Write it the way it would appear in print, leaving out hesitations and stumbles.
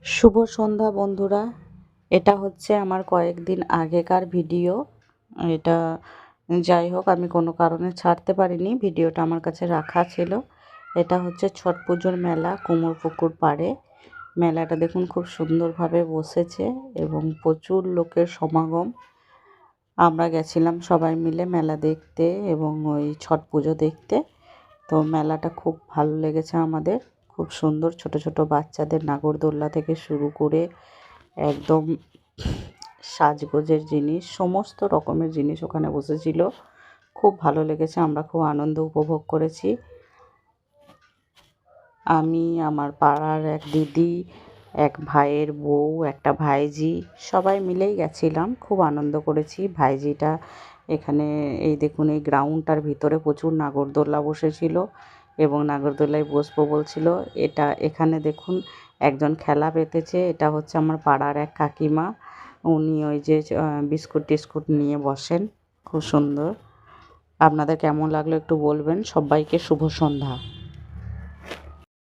শুভ সন্ধ্যা বন্ধুরা। এটা হচ্ছে আমার কয়েকদিন আগেকার ভিডিও। এটা যাই হোক, আমি কোনো কারণে ছাড়তে পারিনি, ভিডিওটা আমার কাছে রাখা ছিল। এটা হচ্ছে ছট পুজোর মেলা, কুমোরপুকুর পাড়ে। মেলাটা দেখুন খুব সুন্দরভাবে বসেছে এবং প্রচুর লোকের সমাগম। আমরা গেছিলাম সবাই মিলে মেলা দেখতে এবং ওই ছট পুজো দেখতে। তো মেলাটা খুব ভালো লেগেছে আমাদের। খুব সুন্দর, ছোট ছোট বাচ্চাদের নাগরদোলনা থেকে শুরু করে একদম সাজগোজের জিনিস, সমস্ত রকমের জিনিস ওখানে বসেছিল। খুব ভালো লেগেছে, আমরা খুব আনন্দ উপভোগ করেছি। আমি, আমার পাড়ার এক দিদি, এক ভাইয়ের বউ, একটা ভাইঝি, সবাই মিলেই গেছিলাম। খুব আনন্দ করেছি। ভাইঝিটা এখানে, এই দেখুন এই গ্রাউন্ডটার ভিতরে প্রচুর নাগরদোলনা বসেছিল এবং নাগরদোলায় বসবো বলছিল। এখানে দেখুন একজন খেলা পেতেছে। এটা হচ্ছে আমার পাড়ার এক কাকিমা। উনি ওই যে বিস্কুট টিস্কুট নিয়ে বসেন। খুব সুন্দর। আপনাদের কেমন লাগলো একটু বলবেন। সবাইকে শুভ সন্ধ্যা।